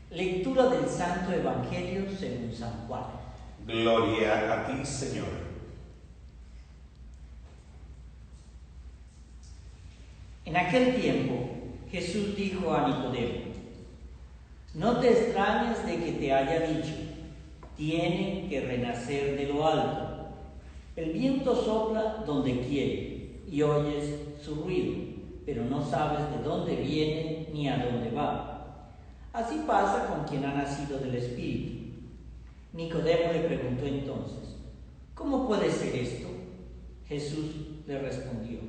Lectura del Santo Evangelio según San Juan. Gloria a ti, Señor. En aquel tiempo, Jesús dijo a Nicodemo: no te extrañes de que te haya dicho, tiene que renacer de lo alto. El viento sopla donde quiere y oyes su ruido, pero no sabes de dónde viene ni a dónde va. Así pasa con quien ha nacido del Espíritu. Nicodemo le preguntó entonces: ¿cómo puede ser esto? Jesús le respondió: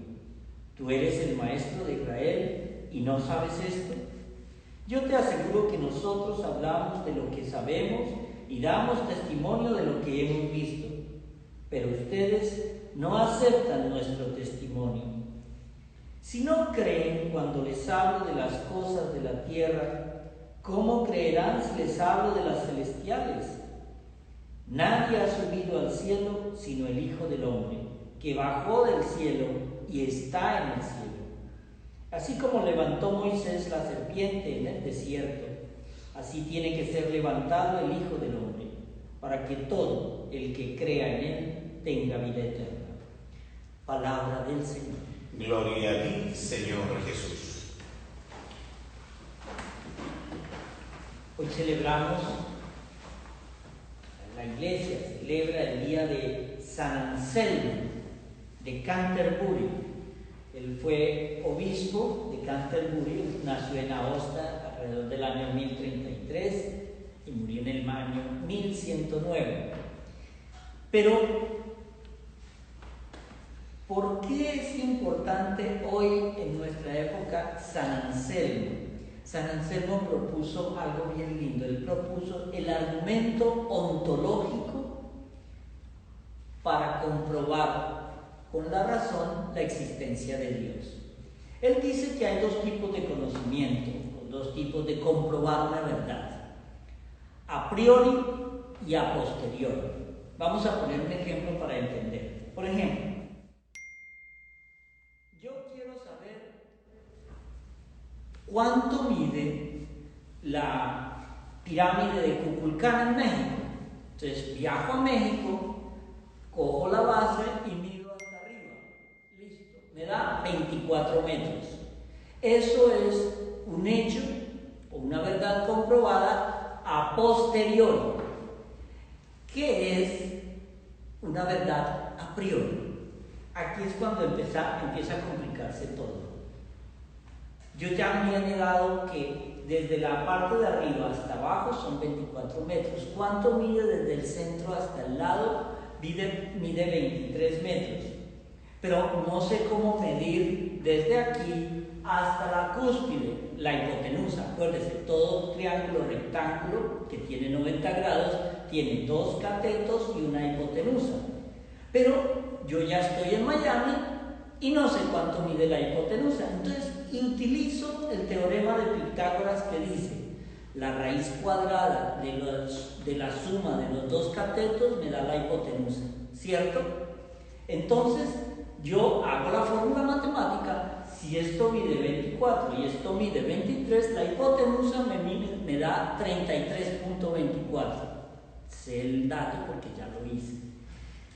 ¿tú eres el maestro de Israel y no sabes esto? Yo te aseguro que nosotros hablamos de lo que sabemos y damos testimonio de lo que hemos visto, pero ustedes no aceptan nuestro testimonio. Si no creen cuando les hablo de las cosas de la tierra, ¿cómo creerán si les hablo de las celestiales? Nadie ha subido al cielo sino el Hijo del Hombre, que bajó del cielo y está en el cielo. Así como levantó Moisés la serpiente en el desierto, así tiene que ser levantado el Hijo del Hombre, para que todo el que crea en él tenga vida eterna. Palabra del Señor. Gloria a ti, Señor Jesús. Hoy celebramos, la Iglesia celebra el día de San Anselmo de Canterbury. Él fue obispo de Canterbury, nació en Aosta alrededor del año 1033 y murió en el año 1109. Pero, ¿por qué es importante hoy en nuestra época San Anselmo? San Anselmo propuso algo bien lindo. Él propuso el argumento ontológico para comprobar con la razón la existencia de Dios. Él dice que hay dos tipos de conocimiento, dos tipos de comprobar una verdad: a priori y a posteriori. Vamos a poner un ejemplo para entender. Por ejemplo, yo quiero saber cuánto mide la pirámide de Kukulcán en México. Entonces viajo a México, cojo la base y mido hasta arriba. Listo. Me da 24 metros. Eso es un hecho o una verdad comprobada a posteriori. ¿Qué es una verdad a priori? Aquí es cuando empieza a complicarse todo. Yo ya me he dado que desde la parte de arriba hasta abajo son 24 metros. ¿Cuánto mide desde el centro hasta el lado? Mide 23 metros. Pero no sé cómo medir desde aquí hasta la cúspide, la hipotenusa. Acuérdense, todo triángulo rectángulo que tiene 90 grados tiene dos catetos y una hipotenusa. Pero yo ya estoy en Miami y no sé cuánto mide la hipotenusa. Entonces utilizo el teorema de Pitágoras que dice: la raíz cuadrada de la suma de los dos catetos me da la hipotenusa, ¿cierto? Entonces yo hago la fórmula matemática: si esto mide 24 y esto mide 23, la hipotenusa me da 33.24. Sé el dato porque ya lo hice.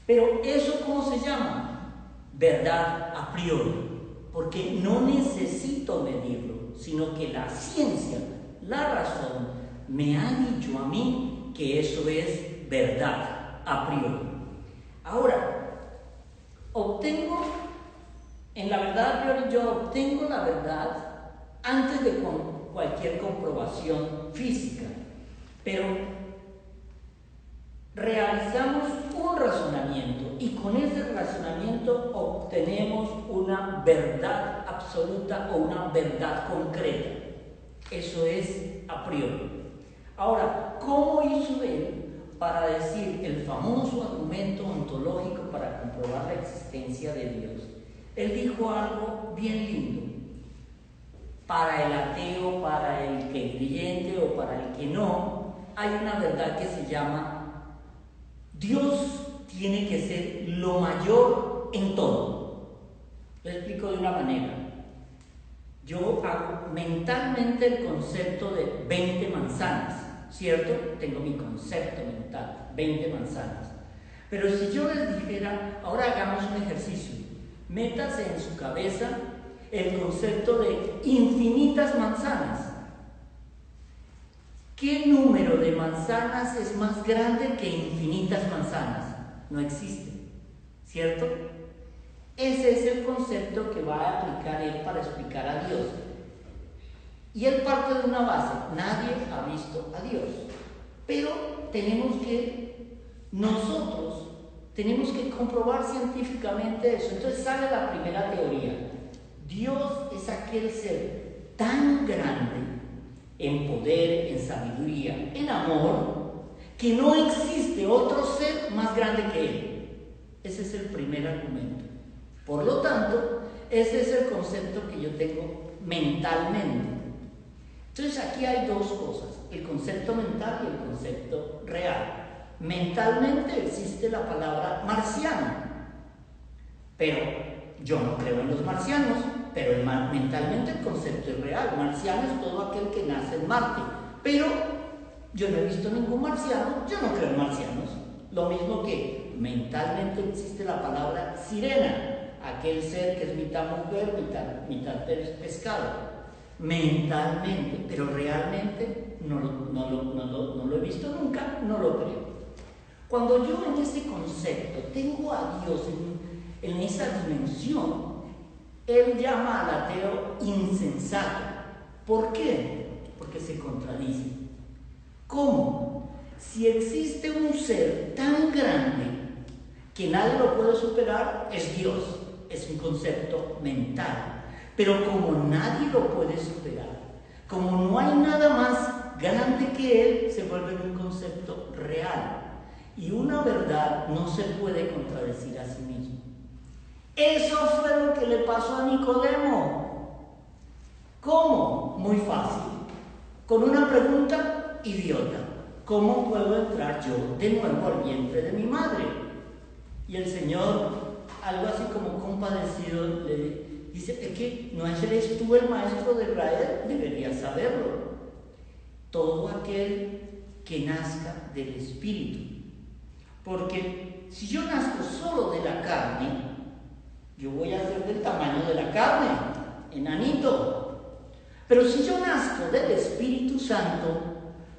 Pero ¿eso cómo se llama? Verdad a priori. Porque no necesito medirlo, sino que la ciencia, la razón, me ha dicho a mí que eso es verdad a priori. Ahora, en la verdad a priori yo obtengo la verdad antes de cualquier comprobación física, pero realizamos un razonamiento y con ese razonamiento obtenemos una verdad absoluta o una verdad concreta. Eso es a priori. Ahora, ¿cómo hizo él para decir el famoso argumento ontológico para comprobar la existencia de Dios? Él dijo algo bien lindo. Para el ateo, para el que creyente o para el que no, hay una verdad que se llama: Dios tiene que ser lo mayor en todo. Lo explico de una manera. yo hago mentalmente el concepto de 20 manzanas, ¿cierto? Tengo mi concepto mental, 20 manzanas. Pero si yo les dijera, ahora hagamos un ejercicio, métase en su cabeza el concepto de infinitas manzanas. ¿Qué número de manzanas es más grande que infinitas manzanas? No existe, ¿cierto? Ese es el concepto que va a aplicar él para explicar a Dios. Y él parte de una base: nadie ha visto a Dios. Pero nosotros tenemos que comprobar científicamente eso. Entonces sale la primera teoría. Dios es aquel ser tan grande en poder, en sabiduría, en amor, que no existe otro ser más grande que Él. Ese es el primer argumento. Por lo tanto, ese es el concepto que yo tengo mentalmente. Entonces aquí hay dos cosas: el concepto mental y el concepto real. Mentalmente existe la palabra marciano, pero yo no creo en los marcianos. Pero mentalmente el concepto es real. Marciano es todo aquel que nace en Marte. Pero yo no he visto ningún marciano, yo no creo en marcianos. Lo mismo que mentalmente existe la palabra sirena, aquel ser que es mitad mujer, mitad pescado. Mentalmente, pero realmente no lo he visto nunca, no lo creo. Cuando yo en ese concepto tengo a Dios en esa dimensión, él llama al ateo insensato. ¿Por qué? Porque se contradice. ¿Cómo? Si existe un ser tan grande que nadie lo puede superar, es Dios. Es un concepto mental. Pero como nadie lo puede superar, como no hay nada más grande que Él, se vuelve un concepto real. Y una verdad no se puede contradecir a sí misma. Eso fue lo que le pasó a Nicodemo. ¿Cómo? Muy fácil. Con una pregunta idiota: ¿cómo puedo entrar yo de nuevo al vientre de mi madre? Y el Señor, algo así como compadecido, le dice: es que no eres tú el maestro de Israel, deberías saberlo. Todo aquel que nazca del Espíritu. Porque si yo nazco solo de la carne, yo voy a ser del tamaño de la carne, enanito. Pero si yo nazco del Espíritu Santo,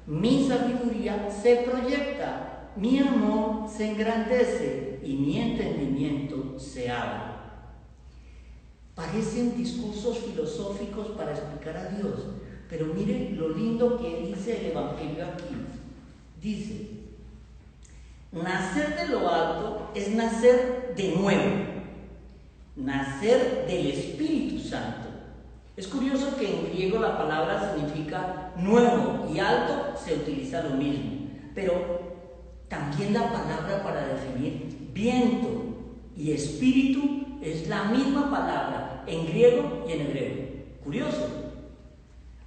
mi sabiduría se proyecta, mi amor se engrandece y mi entendimiento se abre. Parecen discursos filosóficos para explicar a Dios, pero miren lo lindo que dice el Evangelio aquí. Dice: nacer de lo alto es nacer de nuevo. Nacer del Espíritu Santo. Es curioso que en griego la palabra significa nuevo y alto, se utiliza lo mismo, pero también la palabra para definir viento y espíritu es la misma palabra en griego y en hebreo. Curioso.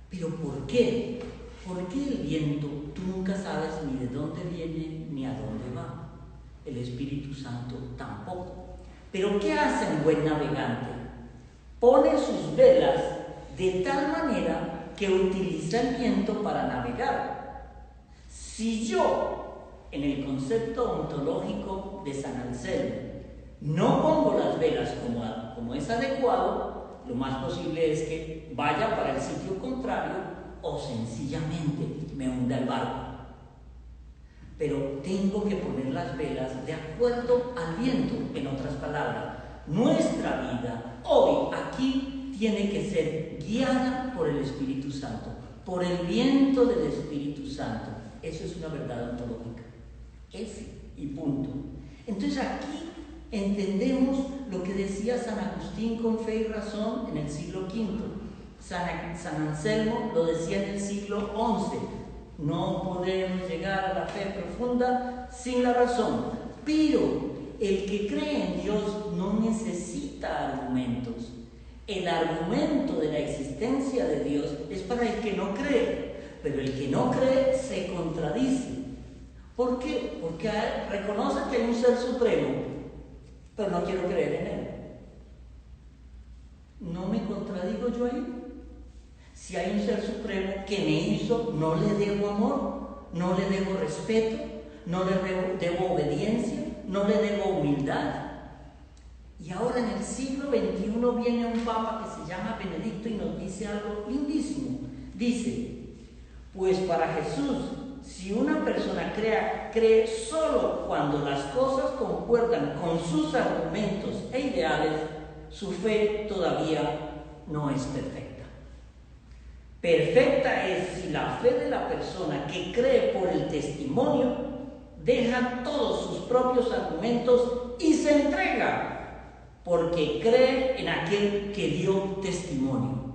Pero ¿por qué? ¿Por qué el viento tú nunca sabes ni de dónde viene ni a dónde va? El Espíritu Santo tampoco. Pero ¿qué hace un buen navegante? Pone sus velas de tal manera que utiliza el viento para navegar. Si yo, en el concepto ontológico de San Anselmo, no pongo las velas como es adecuado, lo más posible es que vaya para el sitio contrario o sencillamente me hunda el barco. Pero tengo que poner las velas de acuerdo al viento. En otras palabras, nuestra vida hoy aquí tiene que ser guiada por el Espíritu Santo, por el viento del Espíritu Santo. Eso es una verdad ontológica. Ese y punto. Entonces aquí entendemos lo que decía San Agustín con fe y razón en el siglo V. San Anselmo lo decía en el siglo XI. No podemos llegar a la fe profunda sin la razón. Pero el que cree en Dios no necesita argumentos. El argumento de la existencia de Dios es para el que no cree. Pero el que no cree se contradice. ¿Por qué? Porque reconoce que hay un ser supremo, pero no quiero creer en él. ¿No me contradigo yo ahí? Si hay un ser supremo que me hizo, no le debo amor, no le debo respeto, no le debo obediencia, no le debo humildad. Y ahora en el siglo XXI viene un papa que se llama Benedicto y nos dice algo lindísimo. Dice, pues para Jesús, si una persona cree solo cuando las cosas concuerdan con sus argumentos e ideales, su fe todavía no es perfecta. Perfecta es si la fe de la persona que cree por el testimonio deja todos sus propios argumentos y se entrega, porque cree en aquel que dio testimonio.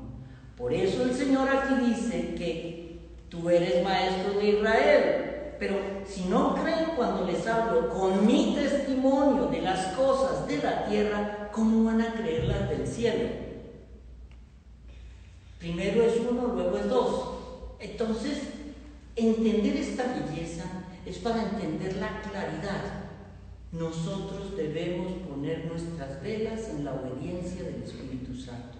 Por eso el Señor aquí dice que tú eres maestro de Israel, pero si no creen cuando les hablo con mi testimonio de las cosas de la tierra, ¿cómo van a creer las del cielo? Primero es uno, luego es dos. Entonces, entender esta belleza es para entender la claridad. Nosotros debemos poner nuestras velas en la obediencia del Espíritu Santo.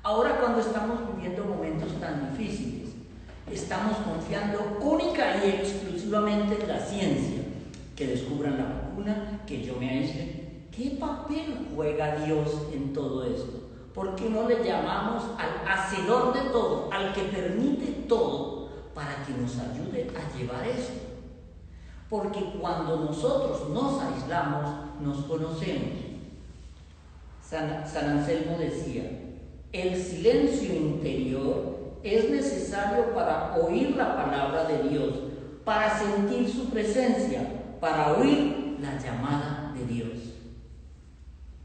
Ahora, cuando estamos viviendo momentos tan difíciles, estamos confiando única y exclusivamente en la ciencia, que descubran la vacuna, que yo me aísle. ¿Qué papel juega Dios en todo esto? ¿Por qué no le llamamos al hacedor de todo, al que permite todo, para que nos ayude a llevar esto? Porque cuando nosotros nos aislamos, nos conocemos. San Anselmo decía, el silencio interior es necesario para oír la palabra de Dios, para sentir su presencia, para oír la llamada de Dios.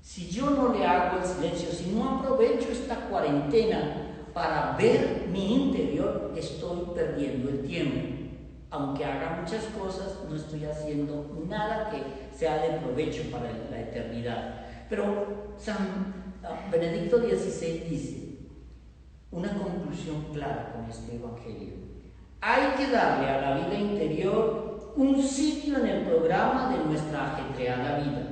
Si yo no le hago el silencio, si no aprovecho esta cuarentena para ver mi interior, estoy perdiendo el tiempo. Aunque haga muchas cosas, no estoy haciendo nada que sea de provecho para la eternidad. Pero San Benedicto XVI dice una conclusión clara con este evangelio. Hay que darle a la vida interior un sitio en el programa de nuestra ajetreada vida,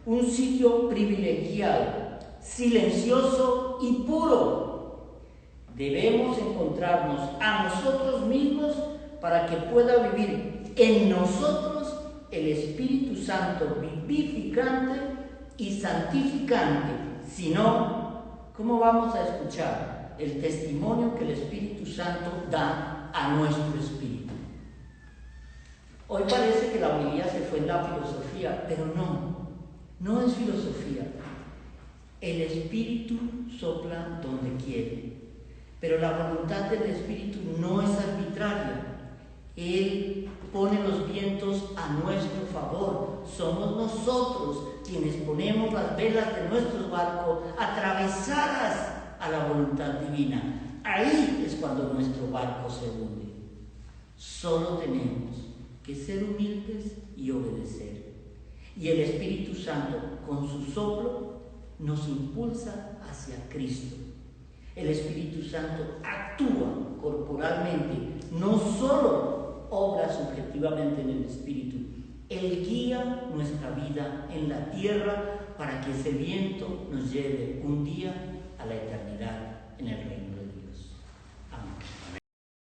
un sitio privilegiado, silencioso y puro. Debemos encontrarnos a nosotros mismos para que pueda vivir en nosotros el Espíritu Santo vivificante y santificante. Si no, ¿cómo vamos a escuchar el testimonio que el Espíritu Santo da a nuestro espíritu? Hoy parece que la homilía se fue en la filosofía, pero no es filosofía. El Espíritu sopla donde quiere, pero la voluntad del Espíritu no es arbitraria. Él pone los vientos a nuestro favor. Somos nosotros quienes ponemos las velas de nuestros barcos atravesadas a la voluntad divina. Ahí es cuando nuestro barco se hunde. Solo tenemos que ser humildes y obedecer. Y el Espíritu Santo, con su soplo, nos impulsa hacia Cristo. El Espíritu Santo actúa corporalmente, no solo obra subjetivamente en el Espíritu. Él guía nuestra vida en la tierra para que ese viento nos lleve un día a la eternidad en el reino.